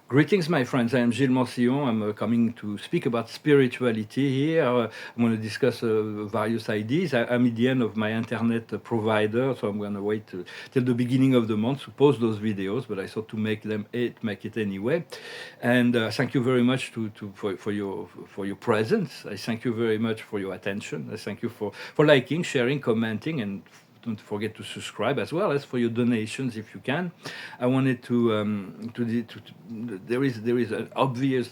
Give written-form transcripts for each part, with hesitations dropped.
Greetings, my friends. I am Gilles Mansillon. I'm coming to speak about spirituality here. I'm going to discuss various ideas. I'm at the end of my internet provider, so I'm going to wait till the beginning of the month to post those videos. But I thought to make it anyway. And thank you very much for your presence. I thank you very much for your attention. I thank you for liking, sharing, commenting, and don't forget to subscribe as well as for your donations if you can. I wanted there is an obvious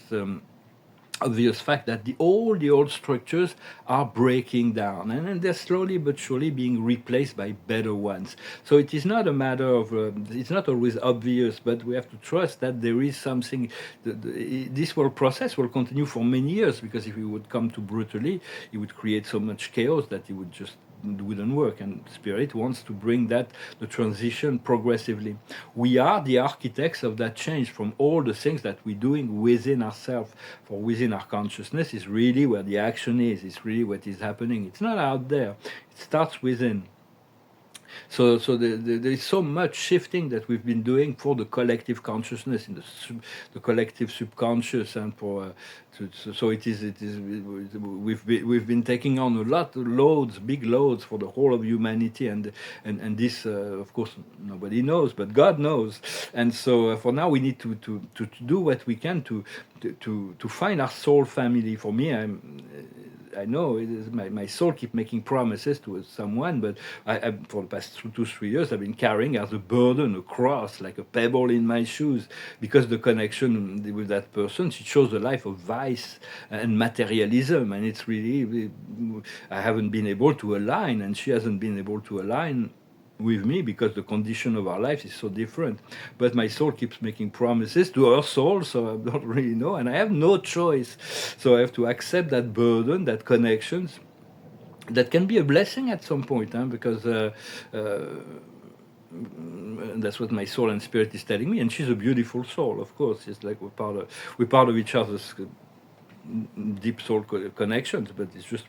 fact that all the old structures are breaking down, and they're slowly but surely being replaced by better ones. So it is not a matter of it's not always obvious, but we have to trust that there is something. This whole process will continue for many years, because if we would come too brutally, it would create so much chaos that it would just wouldn't work. And Spirit wants to bring the transition progressively. We are the architects of that change. From all the things that we're doing within ourselves, for within our consciousness is really where the action is. It's really what is happening. It's not out there. It starts within. So there is so much shifting that we've been doing for the collective consciousness, in the collective subconscious, and so it is. We've been taking on a lot of loads, big loads for the whole of humanity, and this, of course, nobody knows, but God knows. And so for now, we need to do what we can to find our soul family. For me, I know it is my soul keep making promises to someone, but I for the past 2 3 years I've been carrying as a burden, a cross, like a pebble in my shoes, because the connection with that person, she chose a life of vice and materialism, and it's really, I haven't been able to align, and she hasn't been able to align with me, because the condition of our life is so different. But my soul keeps making promises to her soul, so I don't really know, and I have no choice. So I have to accept that burden, that connections, that can be a blessing at some point, because that's what my soul and spirit is telling me. And she's a beautiful soul, of course. It's like we're part of each other's deep soul connections, but it's just,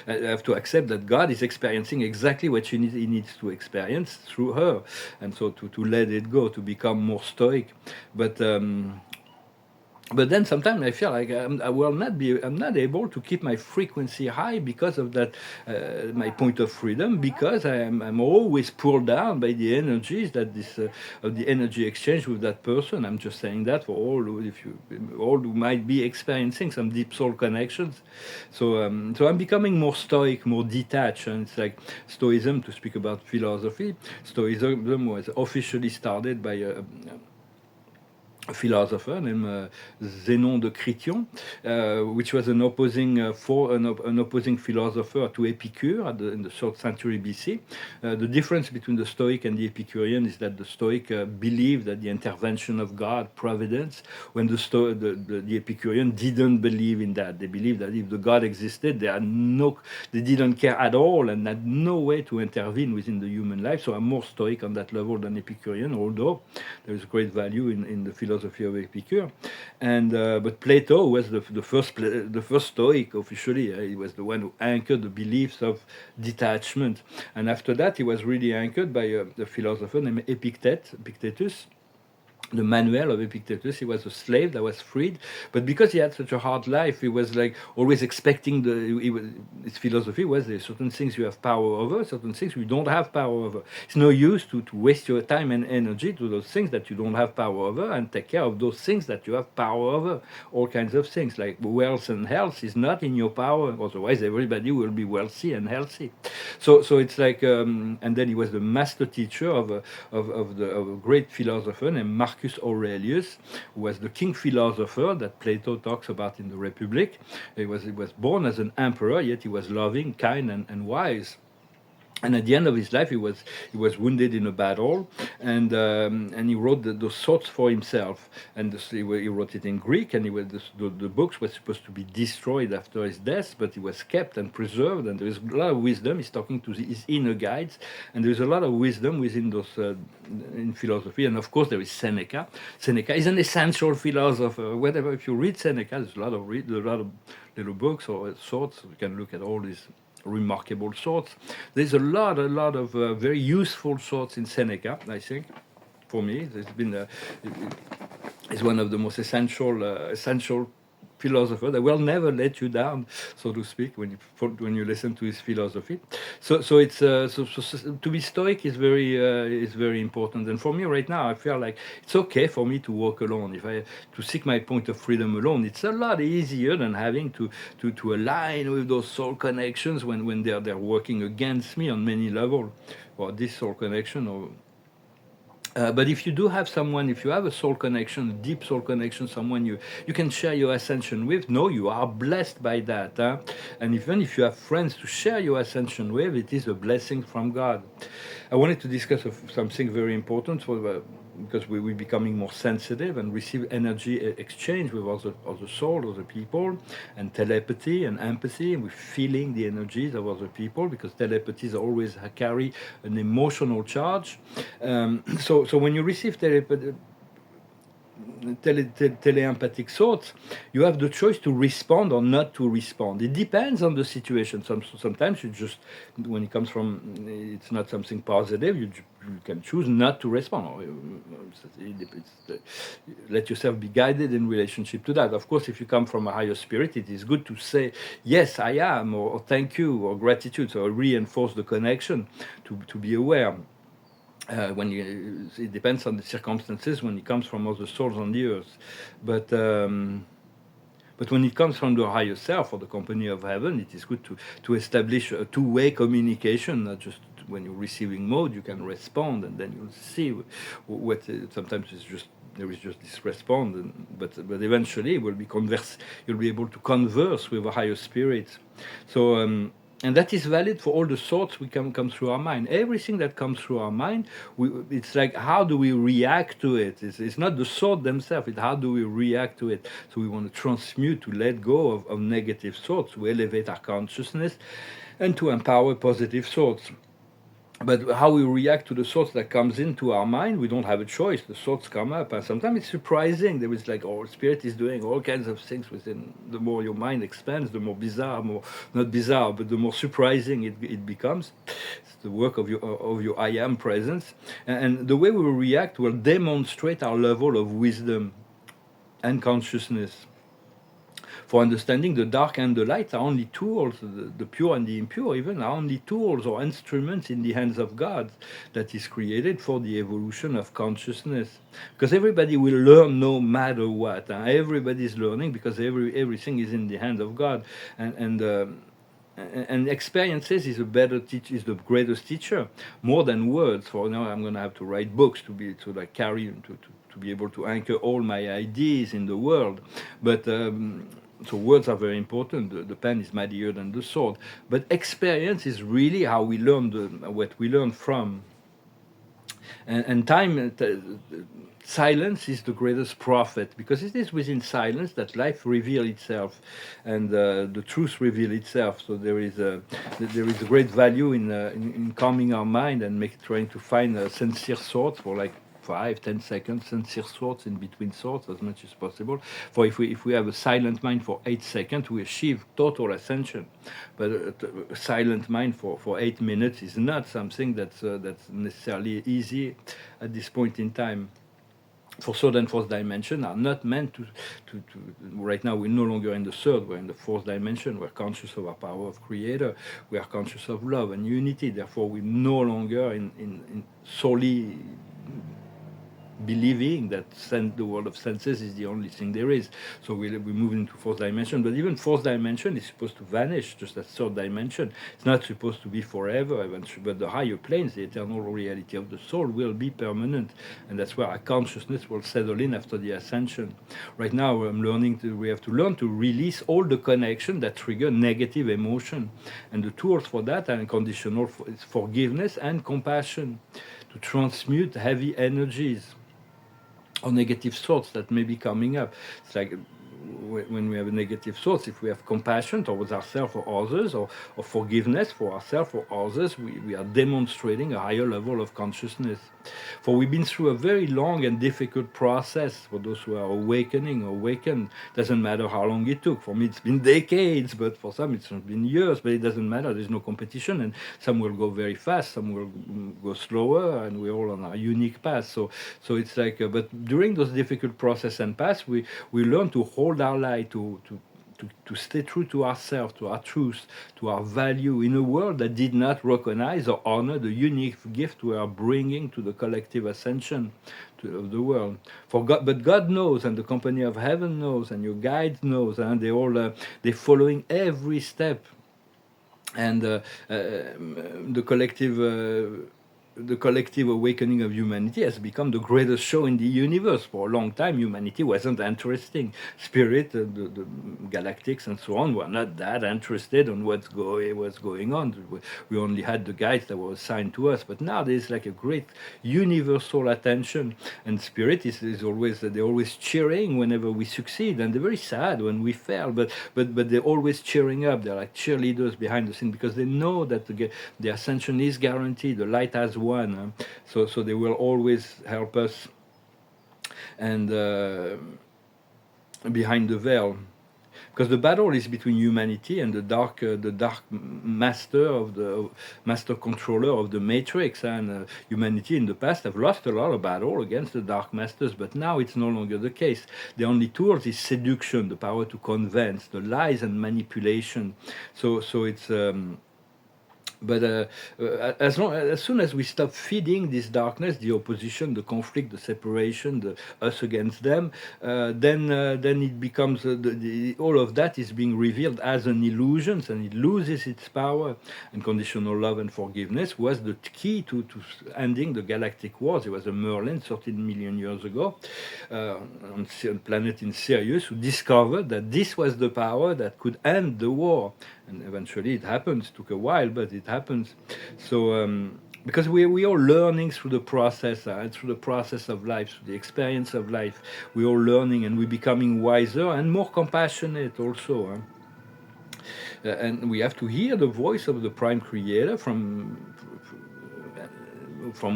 I have to accept that God is experiencing exactly what he needs to experience through her, and so to let it go, to become more stoic. But then sometimes I feel like I'm not able to keep my frequency high because of that, my point of freedom, because I'm always pulled down by the energies that of the energy exchange with that person. I'm just saying that for all who might be experiencing some deep soul connections. So I'm becoming more stoic, more detached, and it's like Stoicism, to speak about philosophy. Stoicism was officially started by a philosopher named Zénon de Chrétien, which was an opposing philosopher to Epicure in the 3rd century BC. The difference between the Stoic and the Epicurean is that the Stoic believed that the intervention of God, providence, when the Epicurean didn't believe in that. They believed that if the God existed, they didn't care at all and had no way to intervene within the human life. So I'm more Stoic on that level than Epicurean, although there is great value in the philosophy of Epicure. And but Plato was the first Stoic officially. He was the one who anchored the beliefs of detachment. And after that, he was really anchored by a philosopher named Epictetus. The manual of Epictetus. He was a slave that was freed, but because he had such a hard life, he was like always expecting his philosophy was there's certain things you have power over, certain things you don't have power over. It's no use to waste your time and energy to those things that you don't have power over, and take care of those things that you have power over. All kinds of things like wealth and health is not in your power, otherwise everybody will be wealthy and healthy. So it's like, and then he was the master teacher of a great philosopher named Marcus Aurelius, who was the king philosopher that Plato talks about in the Republic. He was born as an emperor, yet he was loving, kind, and wise. And at the end of his life, he was wounded in a battle, and he wrote those thoughts for himself. And he wrote it in Greek, and the books were supposed to be destroyed after his death, but he was kept and preserved. And there is a lot of wisdom. He's talking to his inner guides, and there is a lot of wisdom within those in philosophy. And of course, there is Seneca. Seneca is an essential philosopher. Whatever, if you read Seneca, there's a lot of little books or thoughts. You can look at all these remarkable thoughts. There's a lot of very useful thoughts in Seneca, I think. For me, there's been is one of the most essential philosopher that will never let you down, so to speak, when you listen to his philosophy. So it's to be stoic is very important. And for me right now, I feel like it's okay for me to walk alone. If I to seek my point of freedom alone, it's a lot easier than having to align with those soul connections when they're working against me on many levels, or this soul connection or but if you do have someone, if you have a soul connection, a deep soul connection, someone you can share your ascension with, no, you are blessed by that. Huh? And even if you have friends to share your ascension with, it is a blessing from God. I wanted to discuss something very important because we're becoming more sensitive and receive energy exchange with other soul, other people, and telepathy and empathy, and we're feeling the energies of other people because telepathies always carry an emotional charge. So when you receive teleempathic thoughts, you have the choice to respond or not to respond. It depends on the situation. Sometimes you just, when it comes from, it's not something positive, you can choose not to respond. Let yourself be guided in relationship to that. Of course, if you come from a higher spirit, it is good to say, yes, I am, or thank you, or gratitude, so reinforce the connection to be aware. It depends on the circumstances when it comes from other souls on the earth, but when it comes from the higher self or the company of heaven, it is good to establish a two-way communication, not just when you're receiving mode. You can respond, and then you'll see what. Sometimes there is just this response, but eventually will be you'll be able to converse with a higher spirit. So. And that is valid for all the thoughts we come through our mind. Everything that comes through our mind, it's like, how do we react to it? It's not the thought themselves, it's how do we react to it. So we want to transmute, to let go of negative thoughts, to elevate our consciousness, and to empower positive thoughts. But how we react to the thoughts that comes into our mind, we don't have a choice. The thoughts come up, and sometimes it's surprising. There is like, our spirit is doing all kinds of things within. The more your mind expands, the more bizarre, not bizarre, but the more surprising it becomes. It's the work of your I am presence, and the way we react will demonstrate our level of wisdom and consciousness. For understanding, the dark and the light are only tools, the pure and the impure even are only tools or instruments in the hands of God that is created for the evolution of consciousness. Because everybody will learn no matter what. Everybody is learning because everything is in the hands of God. And experiences is is the greatest teacher, more than words. For now, I'm going to have to write books to be able to anchor all my ideas in the world. But so words are very important. The pen is mightier than the sword. But experience is really how we learn what we learn from. And time, silence is the greatest prophet, because it is within silence that life reveals itself, and the truth reveals itself. So there is a great value in calming our mind and trying to find sincere thoughts for like 5-10 seconds, sincere thoughts in between thoughts as much as possible. For if we have a silent mind for 8 seconds, we achieve total ascension. But a silent mind for 8 minutes is not something that's necessarily easy at this point in time. For third and fourth dimension are not meant to right now we're no longer in the third, we're in the fourth dimension. We're conscious of our power of creator, we are conscious of love and unity, therefore we're no longer in solely believing that the world of senses is the only thing there is. So we move into fourth dimension, but even fourth dimension is supposed to vanish, just as third dimension. It's not supposed to be forever, eventually, but the higher planes, the eternal reality of the soul, will be permanent, and that's where our consciousness will settle in after the ascension. Right now, we have to learn to release all the connection that trigger negative emotion, and the tools for that are unconditional forgiveness and compassion, to transmute heavy energies or negative thoughts that may be coming up. It's like when we have negative thoughts, if we have compassion towards ourselves or others, or forgiveness for ourselves or others, we are demonstrating a higher level of consciousness. For we've been through a very long and difficult process. For those who are awakening or awakened, doesn't matter how long it took. For me, it's been decades, but for some, it's been years. But it doesn't matter. There's no competition, and some will go very fast, some will go slower, and we're all on our unique path. So it's like, but during those difficult process and paths, we learn to hold our light, to stay true to ourselves, to our truth, to our value in a world that did not recognize or honor the unique gift we are bringing to the collective ascension of the world. But God knows, and the company of heaven knows, and your guides knows, and they all they're following every step, and the collective. The collective awakening of humanity has become the greatest show in the universe. For a long time, humanity wasn't interesting. Spirit, the galactics, and so on were not that interested on what's going on. We only had the guides that were assigned to us. But now there's like a great universal attention, and Spirit is always they're always cheering whenever we succeed, and they're very sad when we fail. But they're always cheering up. They're like cheerleaders behind the scene because they know that the ascension is guaranteed. The light has one, so they will always help us, and behind the veil, because the battle is between humanity and the dark master controller of the matrix, and humanity in the past have lost a lot of battle against the dark masters, but now it's no longer the case. The only tool is seduction, the power to convince, the lies and manipulation. So it's but as soon as we stop feeding this darkness, the opposition, the conflict, the separation, the us against them, then it becomes all of that is being revealed as an illusion, and it loses its power. And conditional love and forgiveness was the key to ending the galactic wars. It was a Merlin 13 million years ago on a planet in Sirius who discovered that this was the power that could end the war. And eventually it happens. Took a while, but it happens. So because we are learning through the process, through the process of life, through the experience of life, we're all learning, and we're becoming wiser and more compassionate also. And we have to hear the voice of the Prime Creator from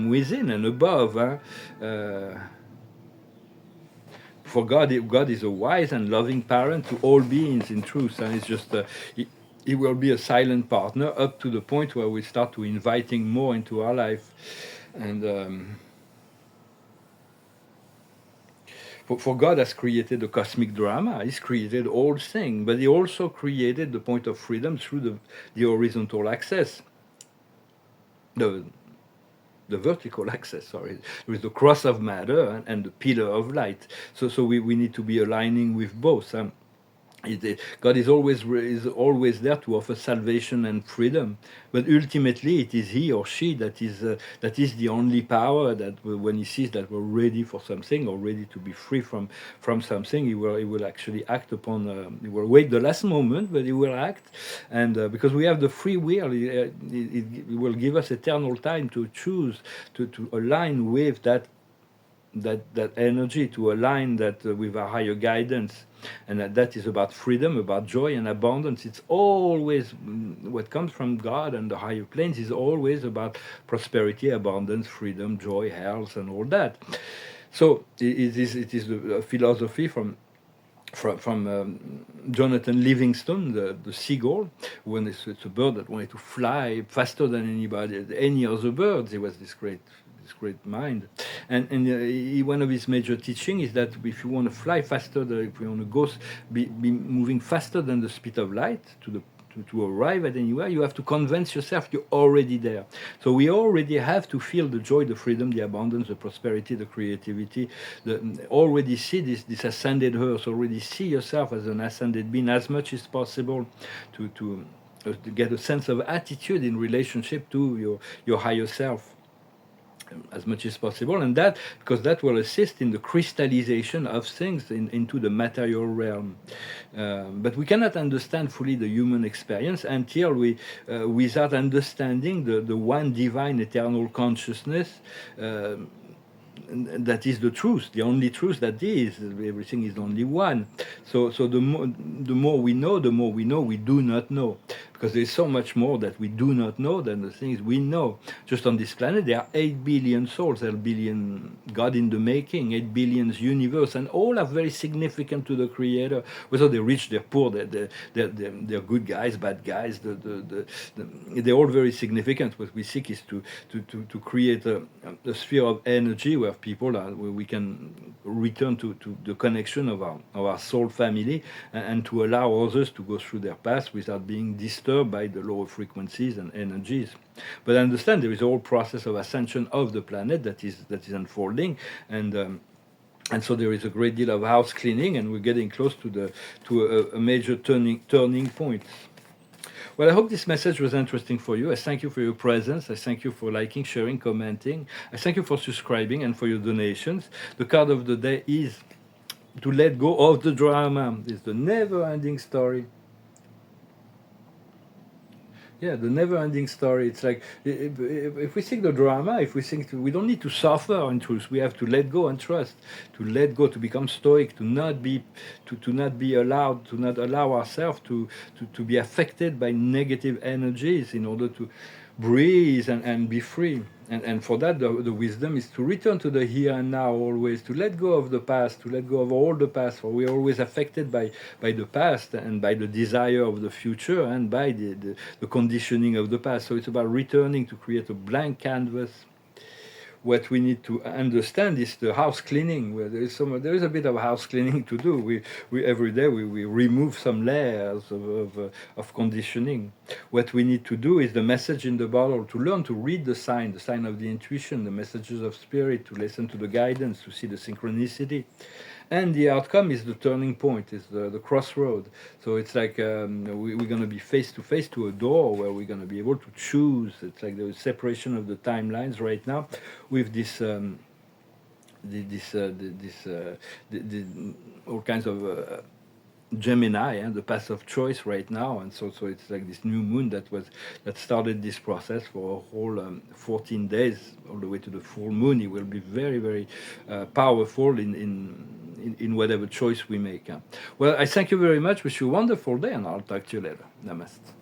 within and above. For God is a wise and loving parent to all beings in truth, and it's just He will be a silent partner up to the point where we start to inviting more into our life. And for God has created the cosmic drama. He's created all things, but He also created the point of freedom through the horizontal axis, the vertical axis, sorry, with the cross of matter and the pillar of light. So we need to be aligning with both. God is always there to offer salvation and freedom, but ultimately it is He or she that is the only power that when He sees that we're ready for something or ready to be free from something, He will actually act upon. He will wait the last moment, but He will act, and because we have the free will, He will give us eternal time to choose to align with that energy, to align that with our higher guidance. And that is about freedom, about joy and abundance. It's always what comes from God and the higher planes is always about prosperity, abundance, freedom, joy, health, and all that. So it is the philosophy from Jonathan Livingston, the seagull. When it's a bird that wanted to fly faster than any other birds. He was this great mind, and one of his major teaching is that if you want to fly faster, if you want to be moving faster than the speed of light to arrive at anywhere, you have to convince yourself you're already there. So we already have to feel the joy, the freedom, the abundance, the prosperity, the creativity. Already see this ascended earth. Already see yourself as an ascended being as much as possible to get a sense of attitude in relationship to your higher self, as much as possible, and because that will assist in the crystallization of things into the material realm. But we cannot understand fully the human experience until without understanding the one divine eternal consciousness, and that is the truth, the only truth that is. Everything is only one. So the more we know, the more we know we do not know, because there is so much more that we do not know than the things we know. Just on this planet, there are 8 billion souls, 8 billion God in the making, 8 billion universe, and all are very significant to the Creator. Whether they're rich, they're poor, they're good guys, bad guys. They're all very significant. What we seek is to create a sphere of energy where people are, where we can return to the connection of our soul family, and to allow others to go through their past without being disturbed by the lower frequencies and energies. But I understand there is a whole process of ascension of the planet that is unfolding, and so there is a great deal of house cleaning, and we're getting close to a major turning point. Well, I hope this message was interesting for you. I thank you for your presence. I thank you for liking, sharing, commenting. I thank you for subscribing and for your donations. The card of the day is to let go of the drama. It's the never-ending story. Yeah, the never-ending story. It's like, if we think the drama, if we think we don't need to suffer in truth, we have to let go and trust, to let go, to become stoic, to not be allowed, to not allow ourselves to be affected by negative energies, in order to breathe and be free. And for that, the wisdom is to return to the here and now always, to let go of the past, to let go of all the past, for we are always affected by the past, and by the desire of the future, and by the conditioning of the past. So it's about returning to create a blank canvas. What we need to understand is the house cleaning, where there is a bit of house cleaning to do. We every day we remove some layers of conditioning. What we need to do is the message in the bottle, to learn to read the sign of the intuition, the messages of spirit, to listen to the guidance, to see the synchronicity. And the outcome is the turning point, is the crossroad. So it's like, we're going to be face to face to a door where we're going to be able to choose. It's like the separation of the timelines right now, with this all kinds of Gemini, and the path of choice right now. And so it's like this new moon that started this process for a whole 14 days, all the way to the full moon. It will be very, very powerful in whatever choice we make. Well, I thank you very much. Wish you a wonderful day, and I'll talk to you later. Namaste.